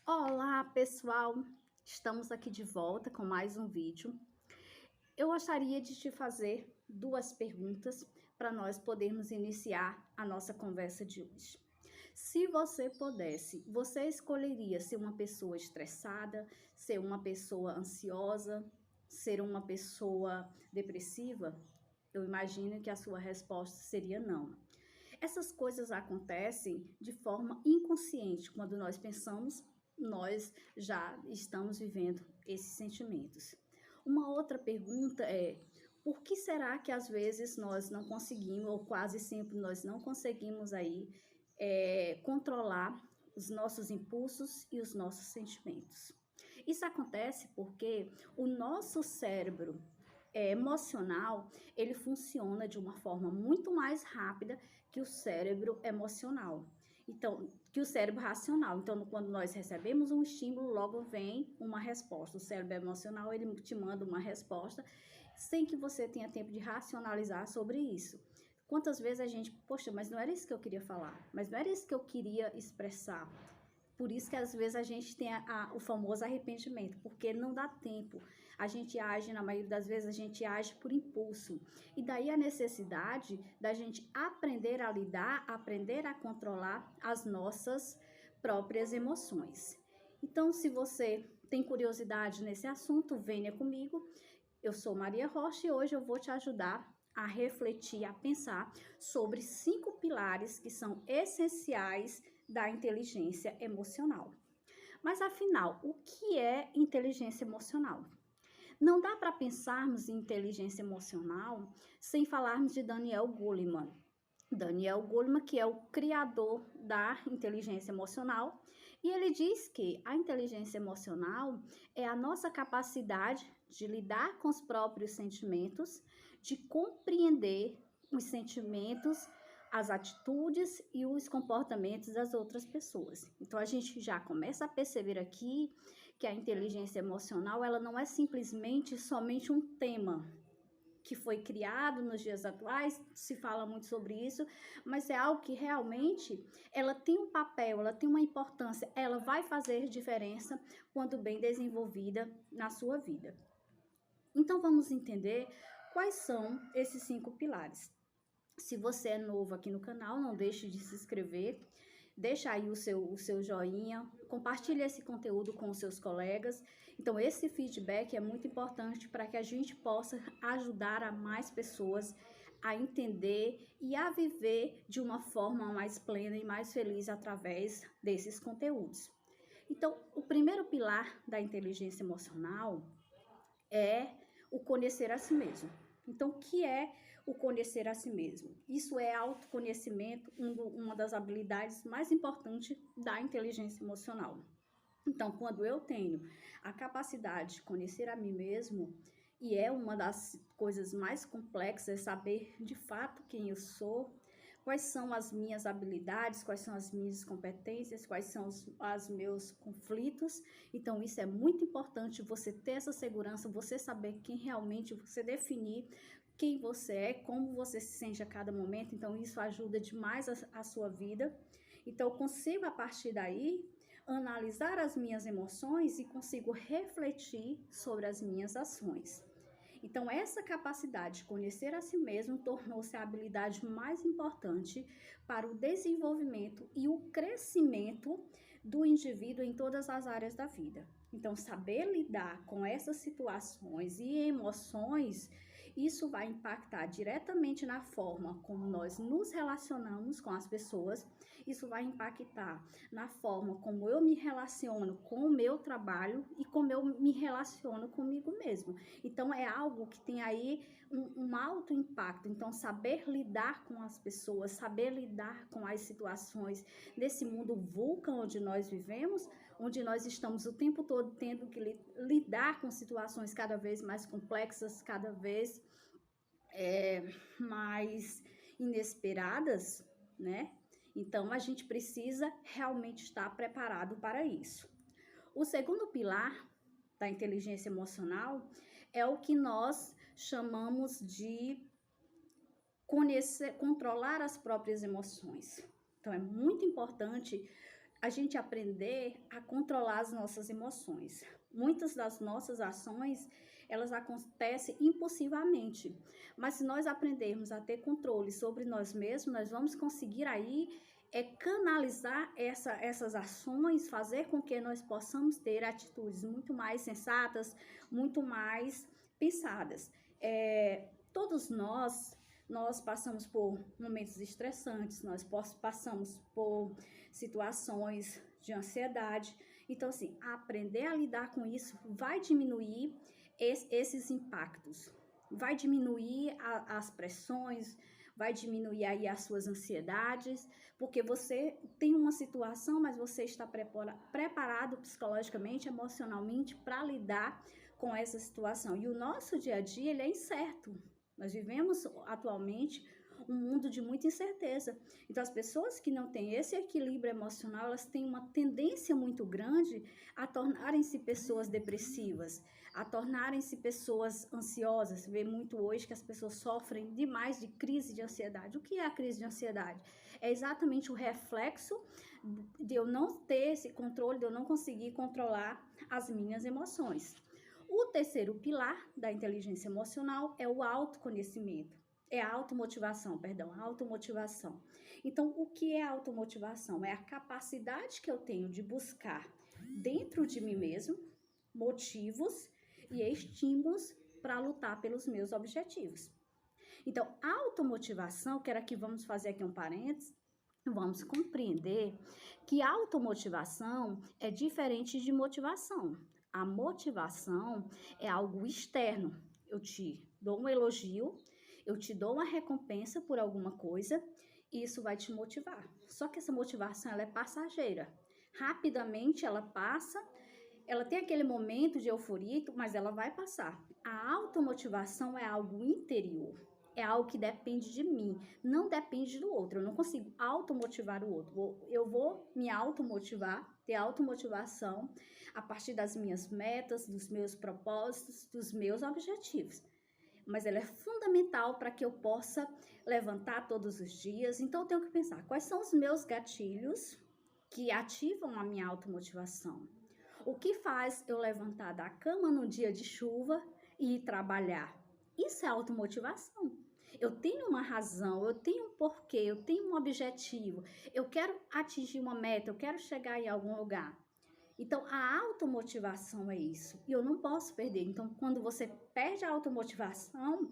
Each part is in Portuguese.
Olá, pessoal! Estamos aqui de volta com mais um vídeo. Eu gostaria de te fazer duas perguntas para nós podermos iniciar a nossa conversa de hoje. Se você pudesse, você escolheria ser uma pessoa estressada, ser uma pessoa ansiosa, ser uma pessoa depressiva? Eu imagino que a sua resposta seria não. Essas coisas acontecem de forma inconsciente. Quando nós pensamos, nós já estamos vivendo esses sentimentos. Uma outra pergunta é: por que será que às vezes nós não conseguimos, ou quase sempre nós não conseguimos aí controlar os nossos impulsos e os nossos sentimentos? Isso acontece porque o nosso cérebro emocional, ele funciona de uma forma muito mais rápida que o cérebro emocional. Então, que o cérebro racional. Então, quando nós recebemos um estímulo, logo vem uma resposta. O cérebro emocional, ele te manda uma resposta sem que você tenha tempo de racionalizar sobre isso. Quantas vezes a gente, poxa, mas não era isso que eu queria falar, mas não era isso que eu queria expressar. Por isso que às vezes a gente tem o famoso arrependimento, porque não dá tempo. A gente age, na maioria das vezes, a gente age por impulso. E daí a necessidade da gente aprender a lidar, aprender a controlar as nossas próprias emoções. Então, se você tem curiosidade nesse assunto, venha comigo. Eu sou Maria Rocha e hoje eu vou te ajudar a refletir, a pensar sobre 5 pilares que são essenciais da inteligência emocional. Mas afinal, o que é inteligência emocional? Não dá para pensarmos em inteligência emocional sem falarmos de Daniel Goleman. Daniel Goleman, que é o criador da inteligência emocional, e ele diz que a inteligência emocional é a nossa capacidade de lidar com os próprios sentimentos, de compreender os sentimentos, as atitudes e os comportamentos das outras pessoas. Então a gente já começa a perceber aqui que a inteligência emocional, ela não é simplesmente somente um tema que foi criado nos dias atuais, se fala muito sobre isso, mas é algo que realmente ela tem um papel, ela tem uma importância, ela vai fazer diferença quando bem desenvolvida na sua vida. Então vamos entender quais são esses 5 pilares. Se você é novo aqui no canal, não deixe de se inscrever, deixa aí o seu joinha, compartilhe esse conteúdo com os seus colegas. Então, esse feedback é muito importante para que a gente possa ajudar a mais pessoas a entender e a viver de uma forma mais plena e mais feliz através desses conteúdos. Então, o primeiro pilar da inteligência emocional é o conhecer a si mesmo. Então, o que é o conhecer a si mesmo? Isso é autoconhecimento, uma das habilidades mais importantes da inteligência emocional. Então, quando eu tenho a capacidade de conhecer a mim mesmo, e é uma das coisas mais complexas, é saber de fato quem eu sou, quais são as minhas habilidades, quais são as minhas competências, quais são os meus conflitos. Então, isso é muito importante, você ter essa segurança, você saber quem realmente, você definir quem você é, como você se sente a cada momento. Então, isso ajuda demais a sua vida. Então, eu consigo, a partir daí, analisar as minhas emoções e consigo refletir sobre as minhas ações. Então, essa capacidade de conhecer a si mesmo tornou-se a habilidade mais importante para o desenvolvimento e o crescimento do indivíduo em todas as áreas da vida. Então, saber lidar com essas situações e emoções, isso vai impactar diretamente na forma como nós nos relacionamos com as pessoas, isso vai impactar na forma como eu me relaciono com o meu trabalho e como eu me relaciono comigo mesmo. Então, é algo que tem aí um alto impacto. Então, saber lidar com as pessoas, saber lidar com as situações desse mundo VUCA onde nós vivemos, onde nós estamos o tempo todo tendo que lidar com situações cada vez mais complexas, cada vez mais inesperadas, né? Então, a gente precisa realmente estar preparado para isso. O segundo pilar da inteligência emocional é o que nós chamamos de controlar as próprias emoções. Então, é muito importante a gente aprender a controlar as nossas emoções. Muitas das nossas ações, elas acontecem impulsivamente, mas se nós aprendermos a ter controle sobre nós mesmos, nós vamos conseguir aí canalizar essas ações, fazer com que nós possamos ter atitudes muito mais sensatas, muito mais pensadas. Todos nós passamos por momentos estressantes, nós passamos por situações de ansiedade. Então, assim, aprender a lidar com isso vai diminuir esses impactos, vai diminuir as pressões, vai diminuir aí as suas ansiedades, porque você tem uma situação, mas você está preparado psicologicamente, emocionalmente para lidar com essa situação. E o nosso dia a dia, ele é incerto. Nós vivemos atualmente um mundo de muita incerteza. Então, as pessoas que não têm esse equilíbrio emocional, elas têm uma tendência muito grande a tornarem-se pessoas depressivas, a tornarem-se pessoas ansiosas. Você vê muito hoje que as pessoas sofrem demais de crise de ansiedade. O que é a crise de ansiedade? É exatamente o reflexo de eu não ter esse controle, de eu não conseguir controlar as minhas emoções. O terceiro pilar da inteligência emocional é o autoconhecimento. É a automotivação, perdão, a automotivação. Então, o que é a automotivação? É a capacidade que eu tenho de buscar dentro de mim mesmo motivos e estímulos para lutar pelos meus objetivos. Então, a automotivação, que era que vamos fazer aqui um parênteses, vamos compreender que a automotivação é diferente de motivação. A motivação é algo externo. Eu te dou um elogio, eu te dou uma recompensa por alguma coisa e isso vai te motivar. Só que essa motivação ela é passageira. Rapidamente ela passa, ela tem aquele momento de euforia, mas ela vai passar. A automotivação é algo interior. É algo que depende de mim, não depende do outro. Eu não consigo automotivar o outro. Eu vou me automotivar, ter automotivação a partir das minhas metas, dos meus propósitos, dos meus objetivos. Mas ela é fundamental para que eu possa levantar todos os dias. Então, eu tenho que pensar quais são os meus gatilhos que ativam a minha automotivação. O que faz eu levantar da cama no dia de chuva e ir trabalhar? Isso é automotivação. Eu tenho uma razão, eu tenho um porquê, eu tenho um objetivo. Eu quero atingir uma meta, eu quero chegar em algum lugar. Então, a automotivação é isso. E eu não posso perder. Então, quando você perde a automotivação,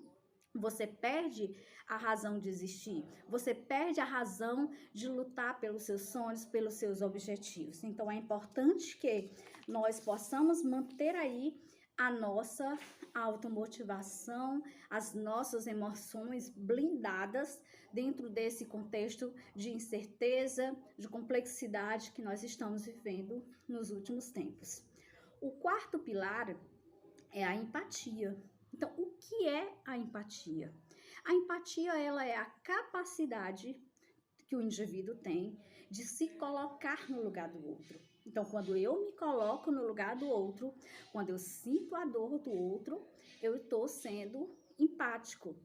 você perde a razão de existir. Você perde a razão de lutar pelos seus sonhos, pelos seus objetivos. Então, é importante que nós possamos manter aí a nossa automotivação, as nossas emoções blindadas dentro desse contexto de incerteza, de complexidade que nós estamos vivendo nos últimos tempos. O quarto pilar é a empatia. Então, o que é a empatia? A empatia, ela é a capacidade que o indivíduo tem de se colocar no lugar do outro. Então, quando eu me coloco no lugar do outro, quando eu sinto a dor do outro, eu estou sendo empático.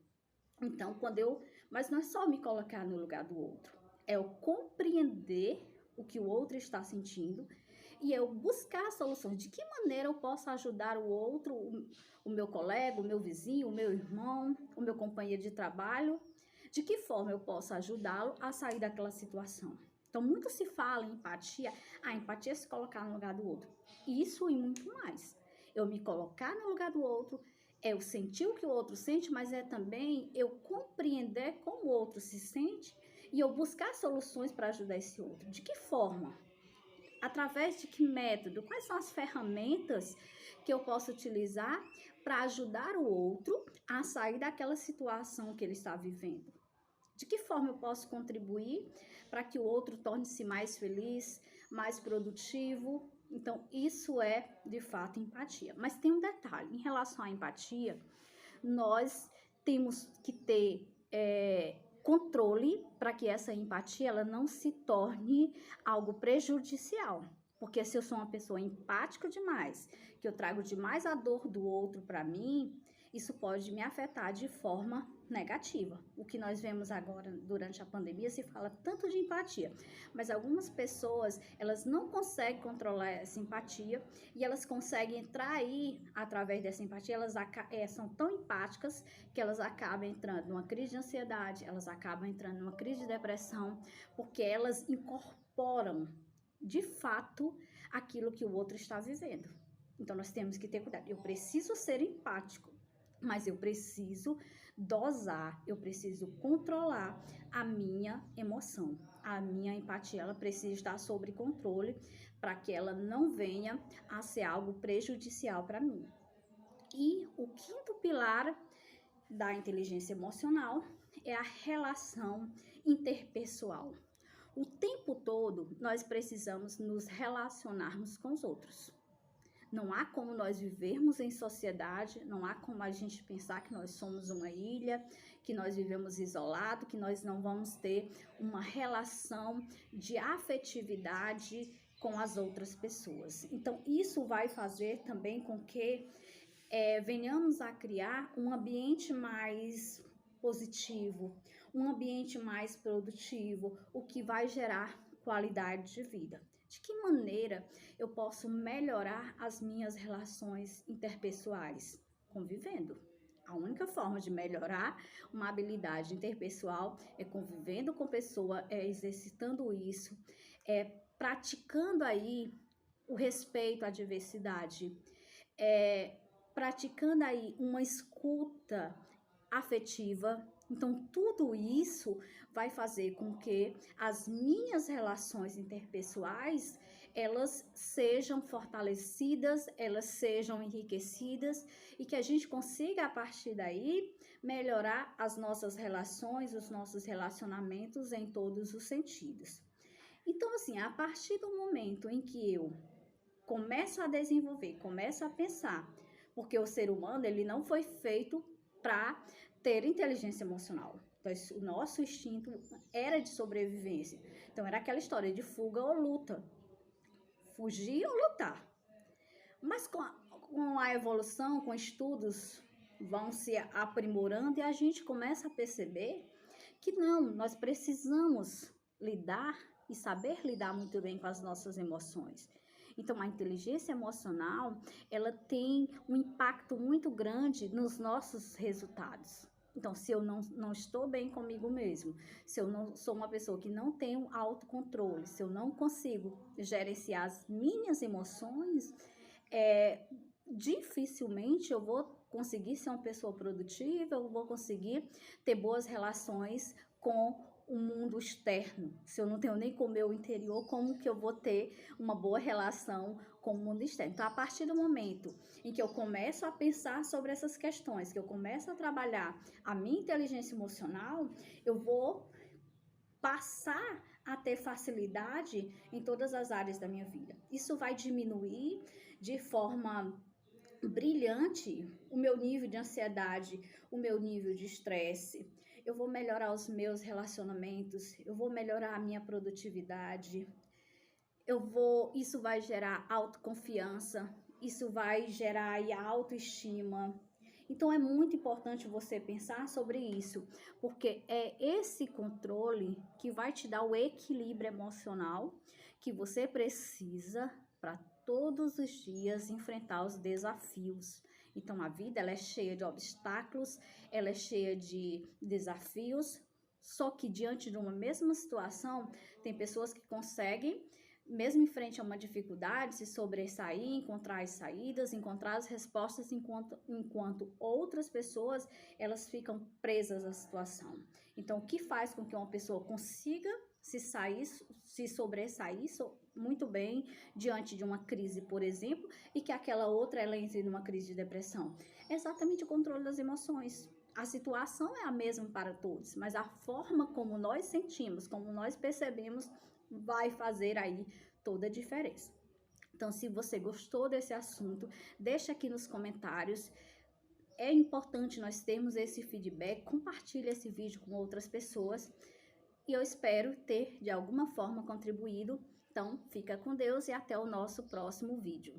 Então, mas não é só me colocar no lugar do outro, é eu compreender o que o outro está sentindo e eu buscar soluções. De que maneira eu posso ajudar o outro, o meu colega, o meu vizinho, o meu irmão, o meu companheiro de trabalho? De que forma eu posso ajudá-lo a sair daquela situação? Então, muito se fala em empatia. A empatia é se colocar no lugar do outro. Isso e muito mais. Eu me colocar no lugar do outro, é eu sentir o que o outro sente, mas é também eu compreender como o outro se sente e eu buscar soluções para ajudar esse outro. De que forma? Através de que método? Quais são as ferramentas que eu posso utilizar para ajudar o outro a sair daquela situação que ele está vivendo? De que forma eu posso contribuir para que o outro torne-se mais feliz, mais produtivo? Então, isso é, de fato, empatia. Mas tem um detalhe, em relação à empatia, nós temos que ter controle para que essa empatia ela não se torne algo prejudicial. Porque se eu sou uma pessoa empática demais, que eu trago demais a dor do outro para mim, isso pode me afetar de forma negativa. O que nós vemos agora durante a pandemia, se fala tanto de empatia, mas algumas pessoas, elas não conseguem controlar essa empatia e elas conseguem entrar aí através dessa empatia, elas são tão empáticas que elas acabam entrando numa crise de ansiedade, elas acabam entrando numa crise de depressão, porque elas incorporam de fato aquilo que o outro está vivendo. Então nós temos que ter cuidado. Eu preciso ser empático, mas eu preciso dosar, eu preciso controlar a minha emoção. A minha empatia, ela precisa estar sob controle para que ela não venha a ser algo prejudicial para mim. E o quinto pilar da inteligência emocional é a relação interpessoal. O tempo todo nós precisamos nos relacionarmos com os outros. Não há como nós vivermos em sociedade, não há como a gente pensar que nós somos uma ilha, que nós vivemos isolado, que nós não vamos ter uma relação de afetividade com as outras pessoas. Então, isso vai fazer também com que venhamos a criar um ambiente mais positivo, um ambiente mais produtivo, o que vai gerar qualidade de vida. De que maneira eu posso melhorar as minhas relações interpessoais? Convivendo. A única forma de melhorar uma habilidade interpessoal é convivendo com pessoa, é exercitando isso, é praticando aí o respeito à diversidade, praticando aí uma escuta afetiva. Então, tudo isso vai fazer com que as minhas relações interpessoais, elas sejam fortalecidas, elas sejam enriquecidas e que a gente consiga, a partir daí, melhorar as nossas relações, os nossos relacionamentos em todos os sentidos. Então, assim, a partir do momento em que eu começo a desenvolver, começo a pensar, porque o ser humano, ele não foi feito para ter inteligência emocional. Então, o nosso instinto era de sobrevivência. Então, era aquela história de fuga ou luta. Fugir ou lutar. Mas com a evolução, com estudos, vão se aprimorando e a gente começa a perceber que não, nós precisamos lidar e saber lidar muito bem com as nossas emoções. Então, a inteligência emocional, ela tem um impacto muito grande nos nossos resultados. Então, se eu não estou bem comigo mesmo, se eu não sou uma pessoa que não tem um autocontrole, se eu não consigo gerenciar as minhas emoções, dificilmente eu vou conseguir ser uma pessoa produtiva, eu vou conseguir ter boas relações com o mundo externo. Se eu não tenho nem com o meu interior, como que eu vou ter uma boa relação com o mundo externo? Então, a partir do momento em que eu começo a pensar sobre essas questões, que eu começo a trabalhar a minha inteligência emocional, eu vou passar a ter facilidade em todas as áreas da minha vida. Isso vai diminuir de forma brilhante o meu nível de ansiedade, o meu nível de estresse. Eu vou melhorar os meus relacionamentos, eu vou melhorar a minha produtividade, isso vai gerar autoconfiança, isso vai gerar aí a autoestima. Então é muito importante você pensar sobre isso, porque é esse controle que vai te dar o equilíbrio emocional que você precisa para todos os dias enfrentar os desafios. Então, a vida, ela é cheia de obstáculos, ela é cheia de desafios, só que diante de uma mesma situação, tem pessoas que conseguem, mesmo em frente a uma dificuldade, se sobressair, encontrar as saídas, encontrar as respostas, enquanto outras pessoas, elas ficam presas à situação. Então, o que faz com que uma pessoa consiga se sobressair muito bem diante de uma crise, por exemplo, e que aquela outra ela entre numa crise de depressão? É exatamente o controle das emoções. A situação é a mesma para todos, mas a forma como nós sentimos, como nós percebemos, vai fazer aí toda a diferença. Então, se você gostou desse assunto, deixa aqui nos comentários. É importante nós termos esse feedback, compartilhe esse vídeo com outras pessoas e eu espero ter de alguma forma contribuído. Então, fica com Deus e até o nosso próximo vídeo.